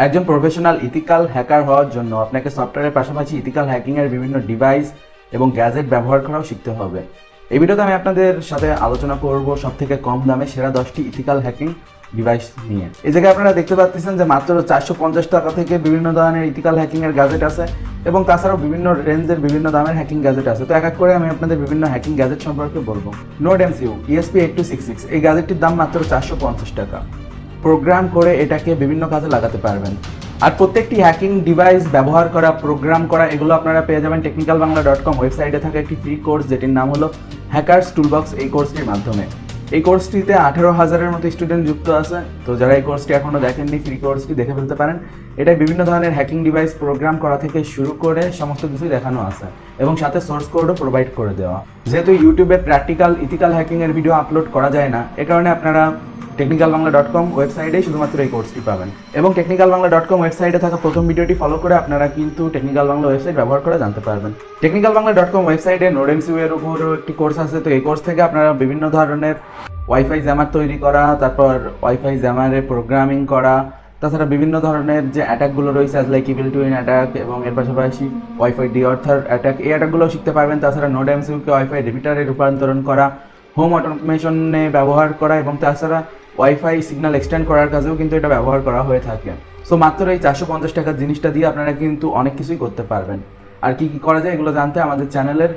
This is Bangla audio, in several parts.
একজন প্রফেশনাল ইথিক্যাল হ্যাকার হওয়ার জন্য আপনাকে সফটওয়্যারের পাশাপাশি ইথিক্যাল হ্যাকিংয়ের বিভিন্ন ডিভাইস এবং গ্যাজেট ব্যবহার করাও শিখতে হবে। এই ভিডিওতে আমি আপনাদের সাথে আলোচনা করব সবথেকে কম দামে সেরা 10টি ইথিক্যাল হ্যাকিং ডিভাইস নিয়ে। এই জায়গায় আপনারা দেখতে পাচ্ছেন যে মাত্র 450 টাকা থেকে বিভিন্ন ধরনের ইথিক্যাল হ্যাকিংয়ের গ্যাজেট আছে এবং তাছাড়াও বিভিন্ন রেঞ্জের বিভিন্ন দামের হ্যাকিং গ্যাজেট আছে। তো এক এক করে আমি আপনাদের বিভিন্ন হ্যাকিং গ্যাজেট সম্পর্কে বলবো। নোড এমসিইউ ESP8266 এই গ্যাজেটটির দাম মাত্র 450 টাকা। প্রোগ্রাম করে এটাকে বিভিন্ন কাজে লাগাতে পারবেন। আর প্রত্যেকটি হ্যাকিং ডিভাইস ব্যবহার করা, প্রোগ্রাম করা এগুলো আপনারা পেয়ে যাবেন technicalbangla.com ওয়েবসাইটে থাকা একটি ফ্রি কোর্স, যেটির নাম হলো হ্যাকার্স টুলবক্স। এই কোর্সটির মাধ্যমে এই কোর্সটিতে 18,000-এর মতো স্টুডেন্ট যুক্ত আছে। তো যারা এই কোর্সটি এখনও দেখেননি, ফ্রি কোর্সটি দেখে ফেলতে পারেন। এটাই বিভিন্ন ধরনের হ্যাকিং ডিভাইস প্রোগ্রাম করা থেকে শুরু করে সমস্ত কিছুই দেখানো আছে এবং সাথে সোর্স কোডও প্রোভাইড করে দেওয়া। যেহেতু ইউটিউবে প্র্যাকটিক্যাল ইথিক্যাল হ্যাকিংয়ের ভিডিও আপলোড করা যায় না, এ কারণে আপনারা technicalbangla.com ওয়েবসাইটেই শুধুমাত্র এই কোর্সটি পাবেন। এবং technicalbangla.com ওয়েবসাইটে থাকা প্রথম ভিডিওটি ফলো করে আপনারা কিন্তু টেকনিক্যাল বাংলা ওয়েবসাইট ব্যবহার করে জানতে পারবেন। technicalbangla.com ওয়েবসাইটে নোড এমসিইউ এর উপরও একটি কোর্স আছে। তো এই কোর্স থেকে আপনারা বিভিন্ন ধরনের ওয়াইফাই জ্যামার তৈরি করা, তারপর ওয়াইফাই জ্যামারে প্রোগ্রামিং করা, তাছাড়া বিভিন্ন ধরনের যে অ্যাটাকগুলো রয়েছে লাইক ইভিল টুইন অ্যাটাক এবং এর পাশাপাশি ওয়াইফাই ডিঅর্থার অ্যাটাক, এই অ্যাটাকগুলো শিখতে পারবেন। তাছাড়া নোড এমসিইউকে ওয়াইফাই রিপিটারে রূপান্তরণ করা, হোম অটোমেশনে ব্যবহার করা এবং তাছাড়া ওয়াইফাই সিগন্যাল এক্সটেন্ড করার কাজেও কিন্তু এটা ব্যবহার করা হয়ে থাকে। সো মাত্র এই 450 টাকার জিনিসটা দিয়ে আপনারা কিন্তু অনেক কিছুই করতে পারবেন। আর কি কি করা যায় এগুলো জানতে আমাদের চ্যানেলের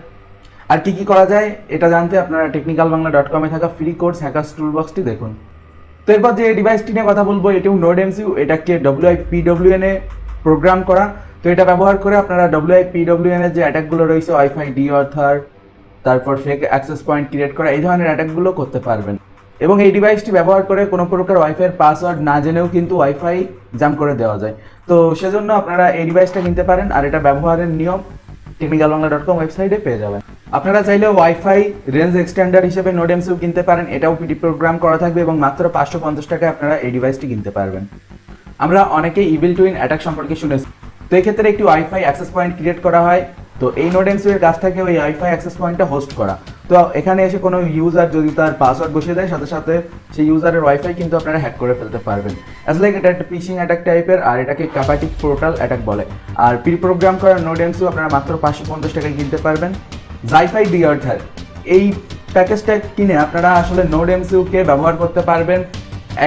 এটা জানতে আপনারা technicalbangla.com-এ থাকা ফ্রি কোর্স হ্যাকার্স টুলবক্সটি দেখুন। তো এরপর যে ডিভাইসটি নিয়ে কথা বলবো, এটিও নোড এমসিইউ। এটাকে WIPWN-এ প্রোগ্রাম করা। তো এটা ব্যবহার করে আপনারা WIPWN-এর যে অ্যাটাকগুলো রয়েছে, ওয়াইফাই ডিঅর্থার, তারপর ফেক অ্যাক্সেস পয়েন্ট ক্রিয়েট করা, এই ধরনের অ্যাটাকগুলো করতে পারবেন। এবং এই ডিভাইসটি ব্যবহার করে কোনো প্রকার ওয়াইফাইয়ের পাসওয়ার্ড না জেনেও কিন্তু ওয়াইফাই জাম করে দেওয়া যায়। তো সেজন্য আপনারা এই ডিভাইসটা কিনতে পারেন। আর এটা ব্যবহারের নিয়ম technicalbangla.com ওয়েবসাইটে পেয়ে যাবেন। আপনারা চাইলে ওয়াইফাই রেঞ্জ এক্সটেন্ডার হিসেবে নোড এমসিইউ কিনতে পারেন। এটাও পিডি প্রোগ্রাম করা থাকবে এবং মাত্র 550 টাকায় আপনারা এই ডিভাইসটি কিনতে পারবেন। আমরা অনেকেই ইভিল টুইন অ্যাটাক সম্পর্কে শুনেছি। তো এই ক্ষেত্রে একটি ওয়াইফাই অ্যাক্সেস পয়েন্ট ক্রিয়েট করা হয়। তো এই নোড এমসিইউ এর কাছ থেকে ওই ওয়াইফাই অ্যাক্সেস পয়েন্টটা হোস্ট করা। তো এখানে এসে কোনো ইউজার যদি তার পাসওয়ার্ড বসিয়ে দেয়, সাথে সাথে সেই ইউজারের ওয়াইফাই কিন্তু আপনারা হ্যাক করে ফেলতে পারবেন। অ্যাজ লাইক এটা একটা ফিশিং অ্যাটাক টাইপের, আর এটাকে ক্যাপাটিক পোর্টাল অ্যাটাক বলে। আর প্রি প্রোগ্রাম করা নোড এমসিইউ আপনারা মাত্র 550 টাকায় কিনতে পারবেন। ওয়াইফাই ডিঅর্থার এই প্যাকেজটা কিনে আপনারা আসলে নোড এমসিইউকে ব্যবহার করতে পারবেন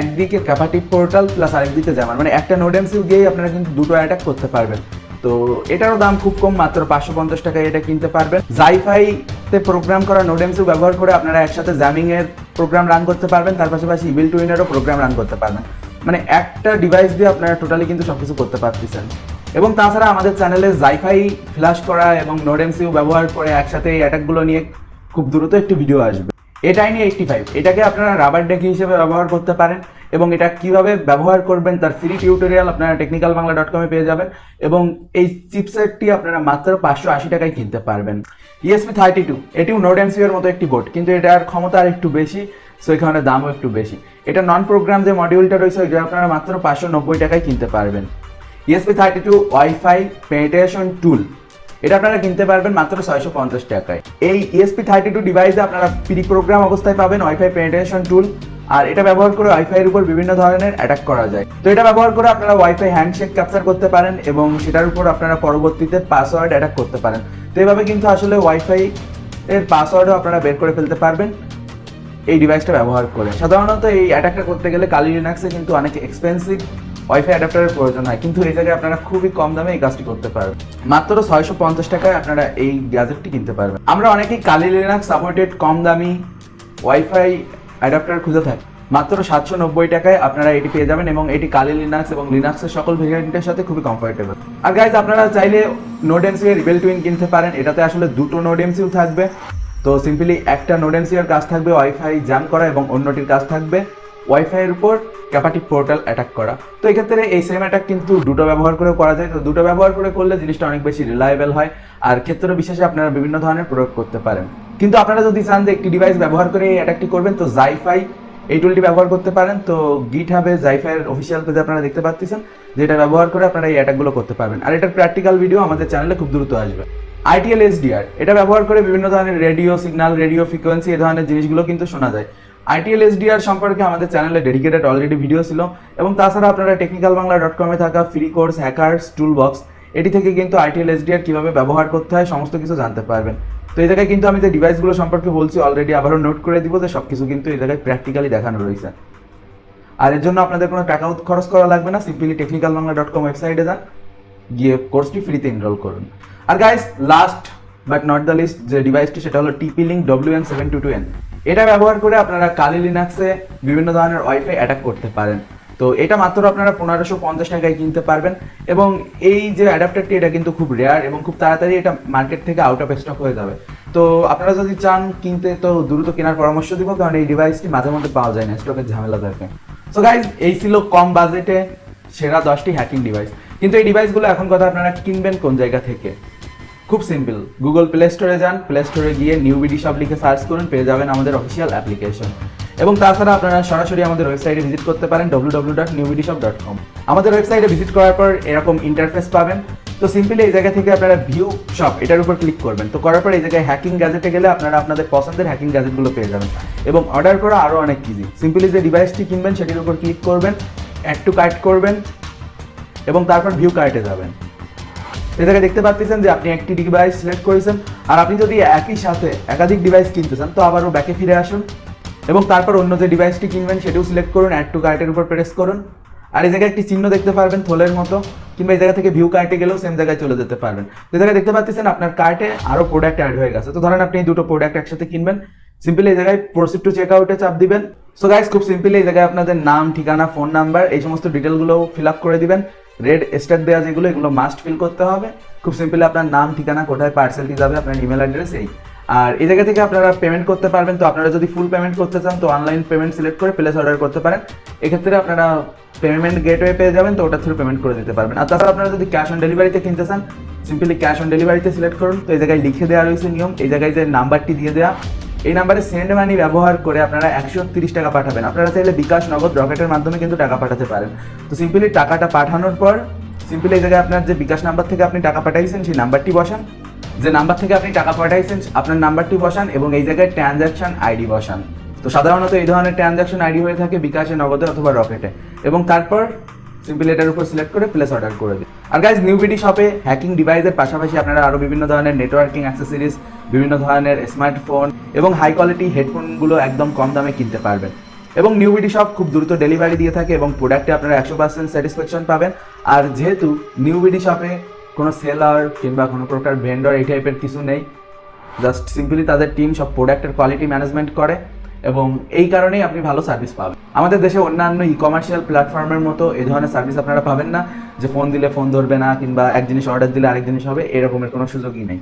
একদিকে ক্যাপাটিভ পোর্টাল প্লাস আরেকদিকে জ্যামার, মানে একটা নোড এমসিইউ দিয়েই আপনারা কিন্তু দুটো অ্যাটাক করতে পারবেন। তো এটারও দাম খুব কম, মাত্র 550 টাকায় এটা কিনতে পারবেন। ওয়াইফাইতে প্রোগ্রাম করা নোড এমসিইউ ব্যবহার করে আপনারা একসাথে জ্যামিংয়ের প্রোগ্রাম রান করতে পারবেন, তার পাশাপাশি ইভিল টুইনেরও প্রোগ্রাম রান করতে পারবেন। মানে একটা ডিভাইস দিয়ে আপনারা টোটালি কিন্তু সবকিছু করতে পারতেছেন। এবং তাছাড়া আমাদের চ্যানেলে ওয়াইফাই ফ্ল্যাশ করা এবং নোড এমসিইউ ব্যবহার করে একসাথে এই অ্যাটাকগুলো নিয়ে খুব দ্রুত একটি ভিডিও আসবে। এটাই নিয়ে 85 এটাকে আপনারা রাবার ডেকি হিসেবে ব্যবহার করতে পারেন এবং এটা কিভাবে ব্যবহার করবেন তার ফ্রি টিউটোরিয়াল আপনারা technicalbangla.com-এ পেয়ে যাবেন। এবং এই চিপসেটটি আপনারা মাত্র 580 টাকায় কিনতে পারবেন। ESP32 এটিও নোড এমসিইউ এর মতো একটি বোর্ড, কিন্তু এটার ক্ষমতা আর একটু বেশি, সো এখানে দামও একটু বেশি। এটা নন প্রোগ্রাম যে মডিউলটা রয়েছে ওইটা আপনারা মাত্র 590 টাকায় কিনতে পারবেন। ESP32 ওয়াইফাই পেনিট্রেশন টুল এটা আপনারা কিনতে পারবেন মাত্র 650 টাকায়। এই ESP32 ডিভাইসে আপনারা প্রি প্রোগ্রাম অবস্থায় পাবেন ওয়াইফাই পেনিট্রেশন টুল, আর এটা ব্যবহার করে ওয়াইফাইয়ের উপর বিভিন্ন ধরনের অ্যাটাক করা যায়। তো এটা ব্যবহার করে আপনারা ওয়াইফাই হ্যান্ডশেক ক্যাপচার করতে পারেন এবং সেটার উপর আপনারা পরবর্তীতে পাসওয়ার্ড অ্যাটাক করতে পারেন। তো এইভাবে কিন্তু আসলে ওয়াইফাই এর পাসওয়ার্ডও আপনারা বের করে ফেলতে পারবেন এই ডিভাইসটা ব্যবহার করে। সাধারণত এই অ্যাটাকটা করতে গেলে কালি লিনাক্সে কিন্তু অনেক এক্সপেন্সিভ ওয়াইফাই অ্যাডাপ্টারের প্রয়োজন হয়, কিন্তু এই জায়গায় আপনারা খুবই কম দামে এই কাজটি করতে পারবেন। মাত্র 650 টাকায় আপনারা এই গ্যাজেটটি কিনতে পারবেন। আমরা অনেকেই কালি লিনাক্স সাপোর্টেড কম দামি ওয়াইফাই অ্যাডাপ্টার খুঁজে থাকি। মাত্র 790 টাকায় আপনারা এটি পেয়ে যাবেন এবং এটি কালি লিনাক্স এবং লিনাক্সের সকল ভেরিয়েন্টের সাথে খুবই কমফোর্টেবল। আর গাইজ আপনারা চাইলে নোড এমসিইউ এর ইভিল টুইন কিনতে পারেন। এটাতে আসলে দুটো নোড এমসিইউ থাকবে। তো সিম্পলি একটা নোড এমসিইউ এর কাজ থাকবে ওয়াইফাই জ্যাম করা এবং অন্যটির কাজ থাকবে ওয়াইফাইয়ের উপর ক্যাপাটিভ পোর্টাল অ্যাটাক করা। তো এই ক্ষেত্রে এই সেম অ্যাটাক কিন্তু দুটো ব্যবহার করে করা যায়। তো দুটো ব্যবহার করে করলে জিনিসটা অনেক বেশি রিলায়েবল হয় আর ক্ষেত্র বিশেষে আপনারা বিভিন্ন ধরনের প্রয়োগ করতে পারেন। কিন্তু আপনারা যদি চান যে একটি ডিভাইস ব্যবহার করে এই অ্যাটাকটি করবেন, তো ওয়াইফাই এই টুলটি ব্যবহার করতে পারেন। তো গিটহাবে ওয়াইফাইয়ের অফিসিয়াল পেজে আপনারা দেখতে পাচ্ছেন যেটা ব্যবহার করে আপনারা এই অ্যাটাকগুলো করতে পারবেন। আর এটার প্র্যাকটিক্যাল ভিডিও আমাদের চ্যানেলে খুব দ্রুত আসবে। ITL SDR এটা ব্যবহার করে বিভিন্ন ধরনের রেডিও সিগন্যাল, রেডিও ফ্রিকোয়েন্সি এই ধরনের জিনিসগুলো কিন্তু শোনা যায়। আইটিএল এসডিআর সম্পর্কে আমাদের চ্যানেলে ডেডিকেটেড অলরেডি ভিডিও ছিল, এবং তাছাড়া আপনারা technicalbangla.com এ থাকা ফ্রি কোর্স হ্যাকার্স টুলবক্স এটি থেকে কিন্তু আইটিএল এসডিআর কিভাবে ব্যবহার করতে হয় সমস্ত কিছু জানতে পারবেন। তো এই জায়গায় কিন্তু আমি যে ডিভাইসগুলো সম্পর্কে বলছি অলরেডি আবারও নোট করে দিব যে সবকিছু কিন্তু এই জায়গায় প্র্যাকটিক্যালি দেখানো রয়েছে। আর এর জন্য আপনাদের কোনো টাকা খরচ করা লাগবে না, সিম্পলি technicalbangla.com ওয়েবসাইটে যান, গিয়ে কোর্সটি ফ্রিতে এনরোল করুন। আর guys, last but not the least যে ডিভাইসটি সেটা হলো TP-Link WN722N। এটা ব্যবহার করে আপনারা কালি লিনাক্সে বিভিন্ন ধরনের ওয়াইফাই অ্যাটাক করতে পারেন। তো এটা মাত্র আপনারা 1550 টাকায় কিনতে পারবেন, এবং এই যে অ্যাডাপ্টারটি এটা কিন্তু খুব রেয়ার এবং খুব তাড়াতাড়ি এটা মার্কেট থেকে আউট অফ স্টক হয়ে যাবে। তো আপনারা যদি চান কিনতে তো দ্রুত কেনার পরামর্শ দিব, কারণ এই ডিভাইসটি মাঝে মধ্যে পাওয়া যায় না, স্টকের ঝামেলা থাকে। সো গাইজ, এই ছিল কম বাজেটে সেরা 10টি হ্যাকিং ডিভাইস। কিন্তু এই ডিভাইসগুলো এখন কথা আপনারা কিনবেন কোন জায়গা থেকে? খুব সিম্পল, গুগল প্লে স্টোরে যান, প্লে স্টোরে গিয়ে নিউবিডি শপ লিখে সার্চ করুন, পেয়ে যাবেন আমাদের অফিসিয়াল অ্যাপ্লিকেশন। এবং তাছাড়া আপনারা সরাসরি আমাদের ওয়েবসাইটে ভিজিট করতে পারেন www.newbidishop.com। আমাদের ওয়েবসাইটে ভিজিট করার পর এরকম ইন্টারফেস পাবেন। তো সিম্পলি এই জায়গা থেকে আপনারা ভিউ শপ এটার উপর ক্লিক করবেন। তো করার পর এই জায়গায় হ্যাকিং গ্যাজেটে গেলে আপনারা আপনাদের পছন্দের হ্যাকিং গ্যাজেটগুলো পেয়ে যাবেন, এবং অর্ডার করা আরও অনেক ইজি। সিম্পলি যে ডিভাইসটি কিনবেন সেটির উপর ক্লিক করবেন, অ্যাড টু কার্ট করবেন, এবং তারপর ভিউ কার্টে যাবেন। এই জায়গায় দেখতে পাচ্ছেন যে আপনি একটি ডিভাইস সিলেক্ট করেছেন, আর আপনি যদি একই সাথে একাধিক ডিভাইস কিনতে চান তো আবারও ব্যাকে ফিরে আসুন, এবং তারপর অন্য যে ডিভাইসটি কিনবেন সেটিও সিলেক্ট করুন, অ্যাড টু কার্টের উপর প্রেস করুন। আর এই জায়গায় একটি চিহ্ন দেখতে পারবেন থলের মতো, কিংবা এই জায়গা থেকে ভিউ কার্টে গেলেও সেম জায়গায় চলে যেতে পারবেন। এই জায়গায় দেখতে পাচ্ছেন আপনার কার্টে আরও প্রোডাক্ট অ্যাড হয়ে গেছে। তো ধরেন আপনি দুটো প্রোডাক্ট একসাথে কিনবেন, সিম্পলি এই জায়গায় প্রসিড টু চেক আউটে চাপ দিবেন। সো গাইস, খুব সিম্পলি এই জায়গায় আপনাদের নাম, ঠিকানা, ফোন নাম্বার এই সমস্ত ডিটেলগুলো ফিল আপ করে দিবেন। রেড স্টার দেওয়া যেগুলো এগুলো মাস্ট ফিল করতে হবে। খুব সিম্পলি আপনার নাম, ঠিকানা, কোথায় পার্সেলটি যাবে, আপনার ইমেল অ্যাড্রেস এই। আর এই জায়গা থেকে আপনারা পেমেন্ট করতে পারবেন। তো আপনারা যদি ফুল পেমেন্ট করতে চান তো অনলাইন পেমেন্ট সিলেক্ট করে প্লেস অর্ডার করতে পারেন। এক্ষেত্রে আপনারা পেমেন্ট গেটওয়ে পেয়ে যাবেন, তো ওটা থ্রু পেমেন্ট করে দিতে পারবেন। আর তাছাড়া আপনারা যদি ক্যাশ অন ডেলিভারিতে কিনতে চান সিম্পলি ক্যাশ অন ডেলিভারিতে সিলেক্ট করুন। তো এই জায়গায় লিখে দেওয়া রয়েছে নিয়ম, এই জায়গায় যে নাম্বারটি দিয়ে দেওয়া, এই নাম্বারে সেন্ড মানি ব্যবহার করে আপনারা 130 টাকা পাঠাবেন। আপনারা চাইলে বিকাশ, নগদ, রকেটের মাধ্যমে কিন্তু টাকা পাঠাতে পারেন। তো সিম্পলি টাকাটা পাঠানোর পর সিম্পলি এই জায়গায় আপনার যে বিকাশ নাম্বার থেকে আপনি টাকা পাঠাইছেন সেই নাম্বারটি বসান, যে নাম্বার থেকে আপনি টাকা পাঠাইছেন আপনার নাম্বারটি বসান, এবং এই জায়গায় ট্রানজ্যাকশন আইডি বসান। তো সাধারণত এই ধরনের ট্রানজ্যাকশন আইডি হয়ে থাকে বিকাশে, নগদে অথবা রকেটে, এবং তারপর সিম্পলি এটার উপর সিলেক্ট করে প্লেস অর্ডার করে দিন। আর গাইজ, নিউবিডি শপে হ্যাকিং ডিভাইসের পাশাপাশি আপনারা আরও বিভিন্ন ধরনের নেটওয়ার্কিং অ্যাক্সেসরিজ, বিভিন্ন ধরনের স্মার্টফোন এবং হাই কোয়ালিটি হেডফোনগুলো একদম কম দামে কিনতে পারবেন। এবং নিউবিডি শপ খুব দ্রুত ডেলিভারি দিয়ে থাকে, এবং প্রোডাক্টে আপনারা 100% স্যাটিসফ্যাকশন পাবেন। আর যেহেতু নিউবিডি শপে কোনো সেলার কিংবা কোনো প্রকার ভেন্ডর এই টাইপের কিছু নেই, জাস্ট সিম্পলি তাদের টিম সব প্রোডাক্টের কোয়ালিটি ম্যানেজমেন্ট করে, এবং এই কারণেই আপনি ভালো সার্ভিস পাবেন। আমাদের দেশে অন্যান্য কমার্শিয়াল প্ল্যাটফর্মের মতো এই ধরনের সার্ভিস আপনারা পাবেন না, যে ফোন দিলে ফোন ধরবে না, কিংবা এক জিনিস অর্ডার দিলে আরেক জিনিস হবে, এরকমের কোনো সুযোগই নেই।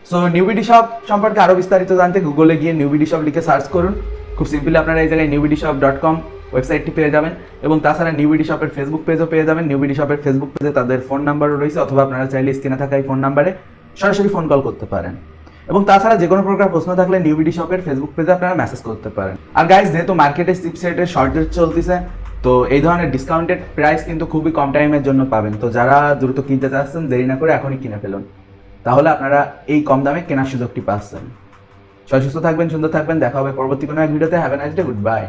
সো নিউবিডি শপ সম্পর্কে আরও বিস্তারিত জানতে গুগলে গিয়ে নিউবিডি শপ লিখে সার্চ করুন। খুব সিম্পলি আপনারা এই জায়গায় newbidishop.com ওয়েবসাইটটি পেয়ে যাবেন, এবং তাছাড়া নিউবিডি শপের ফেসবুক পেজও পেয়ে যাবেন। নিউবিডি শপের ফেসবুক পেজে তাদের ফোন নাম্বারও রয়েছে, অথবা আপনারা চাইলে স্ক্রিনে থাকা এই ফোন নাম্বারে সরাসরি ফোন কল করতে পারেন। এবং তাছাড়া যে কোনো প্রকার প্রশ্ন থাকলে নিউবিডি শপের ফেসবুক পেজে আপনারা মেসেজ করতে পারেন। আর গাইজ, যেহেতু মার্কেটে চিপসেটের শর্টেজ চলতেছে, তো এই ধরনের ডিসকাউন্টেড প্রাইস কিন্তু খুবই কম টাইমের জন্য পাবেন। তো যারা দ্রুত কিনতে চাচ্ছেন দেরি না করে এখনই কিনে ফেলুন, তাহলে আপনারা এই কম দামে কেনার সুযোগটি পাচ্ছেন। সবাই সুস্থ থাকবেন, সুন্দর থাকবেন, দেখা হবে পরবর্তী কোনো এক ভিডিওতে। Have a nice day, good bye.